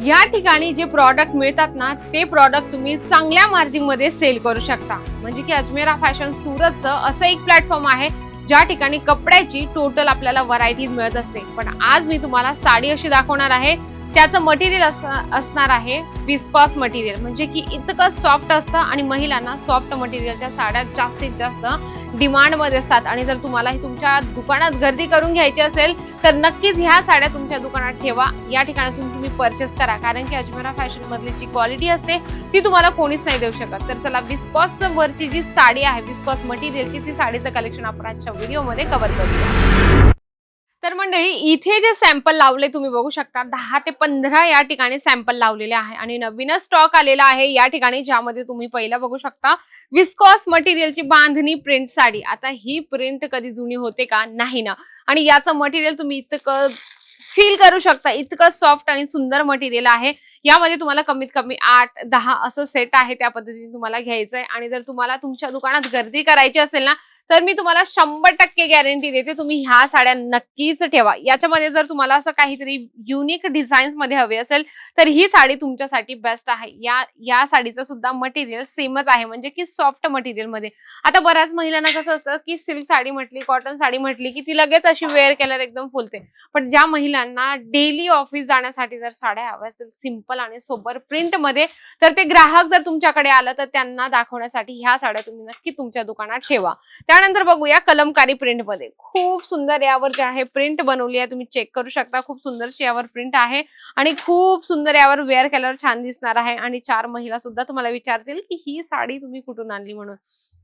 या ठिकाणी जे प्रॉडक्ट मिळतात ना ते प्रॉडक्ट तुम्ही चांगल्या मार्जिन मध्ये सेल करू शकता। म्हणजे की अजमेरा फॅशन सुरतचं असं एक प्लॅटफॉर्म आहे ज्या ठिकाणी कपड्याची टोटल आपल्याला व्हरायटी मिळत असते। पण आज मी तुम्हाला साडी अशी दाखवणार आहे, त्याचं मटेरियल असणार आहे विस्कॉस मटेरियल। म्हणजे की इतकं सॉफ्ट असतं आणि महिलांना सॉफ्ट मटेरियलच्या साड्या जास्तीत जास्त डिमांड मध्ये असतात। आणि जर तुम्हाला ही तुमच्या दुकानात गर्दी करून घ्यायची असेल तर नक्कीच ह्या साड्या तुमच्या दुकानात ठेवा, या ठिकाणातून तुम्ही परचेस करा। कारण की अजमेरा फॅशन मधली जी क्वालिटी असते ती तुम्हाला कोणीच नाही देऊ शकत। तर चला विस्कॉस वरची जी साडी आहे, विस्कॉस मटेरियलची ती साडीचं कलेक्शन आपण आजच्या व्हिडिओमध्ये कव्हर करूया। तर मंडळी इथे जे सॅम्पल लावले तुम्ही बघू शकता, 10 ते 15 या ठिकाणी सॅम्पल लावलेले आहे आणि नवीनच स्टॉक आलेला आहे या ठिकाणी, ज्यामध्ये तुम्ही पहिला बघू शकता विस्कॉस मटेरियलची बांधणी प्रिंट साडी। आता ही प्रिंट कधी जुनी होते का? नाही ना। आणि याचं मटेरियल तुम्ही इतकं फील करू शकता, इतकं सॉफ्ट आणि सुंदर मटेरियल आहे। यामध्ये तुम्हाला कमीत कमी 8-10 असं सेट आहे, त्या पद्धतीने तुम्हाला घ्यायचंय। आणि जर तुम्हाला तुमच्या दुकानात गर्दी करायची असेल ना तर मी तुम्हाला 100% गॅरंटी देते, तुम्ही ह्या साड्या नक्कीच ठेवा। याच्यामध्ये जर तुम्हाला असं काहीतरी युनिक डिझाईन्स मध्ये हवे असेल तर ही साडी तुमच्यासाठी बेस्ट आहे। या साडीचं सुद्धा मटेरियल सेमच आहे, म्हणजे की सॉफ्ट मटेरियल मध्ये। आता बऱ्याच महिलांना कसं असतं की सिल्क साडी म्हटली, कॉटन साडी म्हटली की ती लगेच अशी वेअर केल्यावर एकदम फुलते। पण ज्या महिलांना डेली ऑफिस जाण्यासाठी जर साड्या हव्या असेल सिंपल आणि सोबर प्रिंट मध्ये, तर ते ग्राहक जर तुमच्याकडे आलं तर त्यांना दाखवण्यासाठी ह्या साड्या तुम्ही नक्की तुमच्या दुकानात ठेवा। त्यानंतर बघूया कलमकारी प्रिंट मध्ये, खूप सुंदर यावर जे आहे प्रिंट बनवली आहे, तुम्ही चेक करू शकता। खूप सुंदरशी यावर प्रिंट आहे आणि खूप सुंदर यावर वेअर केल्यावर छान दिसणार आहे। आणि 4 महिला सुद्धा तुम्हाला विचारतील की ही साडी तुम्ही कुठून आणली म्हणून।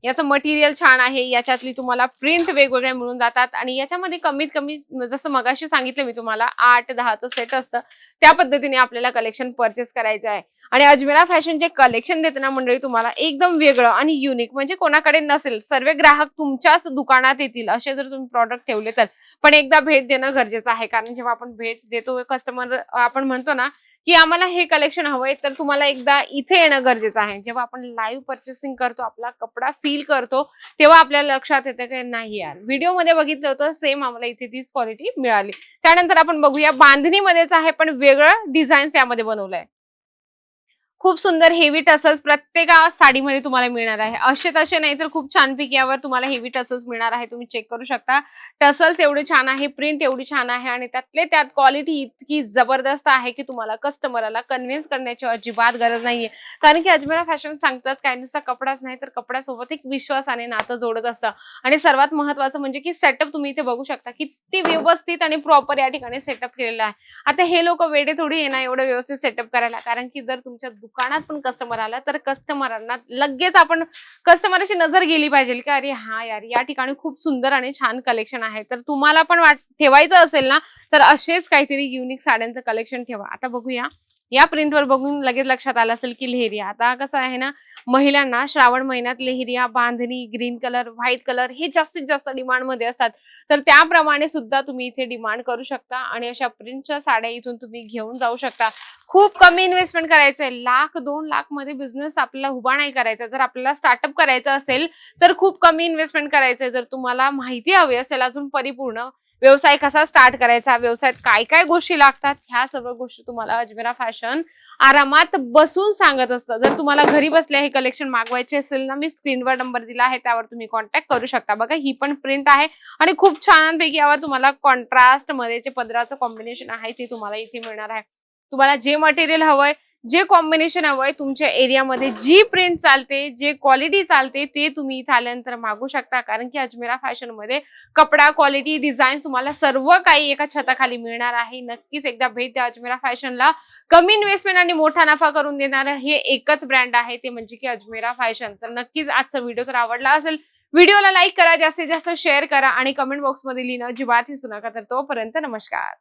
याचं मटेरियल छान आहे, याच्यातली तुम्हाला प्रिंट वेगवेगळ्या मिळून जातात आणि याच्यामध्ये कमीत कमी जसं मगाशी सांगितलं मी तुम्हाला 8-10चं सेट असतं, त्या पद्धतीने आपल्याला कलेक्शन परचेस करायचं आहे। आणि अजमेरा फॅशन जे कलेक्शन देते ना मंडळी तुम्हाला एकदम वेगळं आणि युनिक, म्हणजे कोणाकडे नसेल। सर्व ग्राहक तुमच्याच दुकानात येतील असे जर तुम्ही प्रॉडक्ट ठेवले तर। पण एकदा भेट देणं गरजेचं आहे, कारण जेव्हा आपण भेट देतो कस्टमर, आपण म्हणतो ना की आम्हाला हे कलेक्शन हवंय, तर तुम्हाला एकदा इथे येणं गरजेचं आहे। जेव्हा आपण लाईव्ह परचेसिंग करतो, आपला कपडा फील करतो, तेव्हा आपल्याला लक्षात येतं की नाही यार, व्हिडिओ मध्ये बघितलं होतं सेम आम्हाला इथे तीच क्वालिटी मिळाली। त्यानंतर आपण बघूया बांधणीमध्येच आहे पण वेगळं डिझाईन्स यामध्ये बनवलंय। खूप सुंदर हेवी टसल्स प्रत्येक साडीमध्ये तुम्हाला मिळणार आहे, असे तसे नाही तर खूप छानपैकी यावर तुम्हाला हेवी टसल्स मिळणार आहे। तुम्ही चेक करू शकता, टसल्स एवढे छान आहे, प्रिंट एवढी छान आहे आणि त्यातले त्यात क्वालिटी इतकी जबरदस्त आहे की तुम्हाला कस्टमरला कन्व्हिन्स करण्याची अजिबात गरज नाहीये। कारण की अजमेरा फॅशन सांगतात काय, नुसता कपडाच नाही तर कपड्यासोबत एक विश्वासाने नातं जोडत असतं। आणि सर्वात महत्त्वाचं म्हणजे की सेटअप तुम्ही इथे बघू शकता, किती व्यवस्थित आणि प्रॉपर या ठिकाणी सेटअप केलेला आहे। आता हे लोक वेडे थोडी आहे ना एवढं व्यवस्थित सेटअप करायला, कारण की जर तुमच्या दुकानात पण कस्टमर आला तर कस्टमरांना लगेच आपण कस्टमरची नजर गेली पाहिजे की अरे हा यार या ठिकाणी खूप सुंदर आणि छान कलेक्शन आहे। तर तुम्हाला पण ठेवायचं असेल ना तर असेच काहीतरी युनिक साड्यांचं कलेक्शन ठेवा। आता बघूया, या प्रिंटवर बघून लगेच लक्षात आलं असेल की लेहरिया। आता कसं आहे ना, महिलांना श्रावण महिन्यात लेहरिया, बांधणी, ग्रीन कलर, व्हाईट कलर हे जास्तीत जास्त डिमांड मध्ये असतात। तर त्याप्रमाणे सुद्धा तुम्ही इथे डिमांड करू शकता आणि अशा प्रिंटच्या साड्या इथून तुम्ही घेऊन जाऊ शकता। खूप कमी इन्व्हेस्टमेंट करायचंय, 1-2 लाख मध्ये बिझनेस आपल्याला उभा नाही करायचा। जर आपल्याला स्टार्टअप करायचं असेल तर खूप कमी इन्व्हेस्टमेंट करायचंय। जर तुम्हाला माहिती हवी असेल अजून परिपूर्ण व्यवसाय कसा स्टार्ट करायचा, व्यवसायात काय काय गोष्टी लागतात, ह्या सर्व गोष्टी तुम्हाला अजमेरा फॅशन आरामात बसून सांगत असतं। जर तुम्हाला घरी बसल्या हे कलेक्शन मागवायचे असेल ना, मी स्क्रीनवर नंबर दिला आहे त्यावर तुम्ही कॉन्टॅक्ट करू शकता। बघा ही पण प्रिंट आहे आणि खूप छानपैकी यावर तुम्हाला कॉन्ट्रास्ट मध्ये जे पदराचं कॉम्बिनेशन आहे ते तुम्हाला इथे मिळणार आहे। तुम्हाला जे मटेरियल हवंय, जे कॉम्बिनेशन हवंय, तुमच्या एरियामध्ये जी प्रिंट चालते, जे क्वालिटी चालते ते तुम्ही इथे आल्यानंतर मागू शकता। कारण की अजमेरा फॅशन मध्ये कपडा, क्वालिटी, डिझाईन तुम्हाला सर्व काही एका छताखाली मिळणार आहे। नक्कीच एकदा भेट द्या अजमेरा फॅशनला। कमी इन्व्हेस्टमेंट आणि मोठा नफा करून देणारं हे एकच ब्रँड आहे, ते म्हणजे की अजमेरा फॅशन। तर नक्कीच आजचा व्हिडिओ जर आवडला असेल, व्हिडिओला लाईक करा, जास्तीत जास्त शेअर करा आणि कमेंट बॉक्समध्ये लिहिणं अजिबात विसरू नका। तर तोपर्यंत नमस्कार।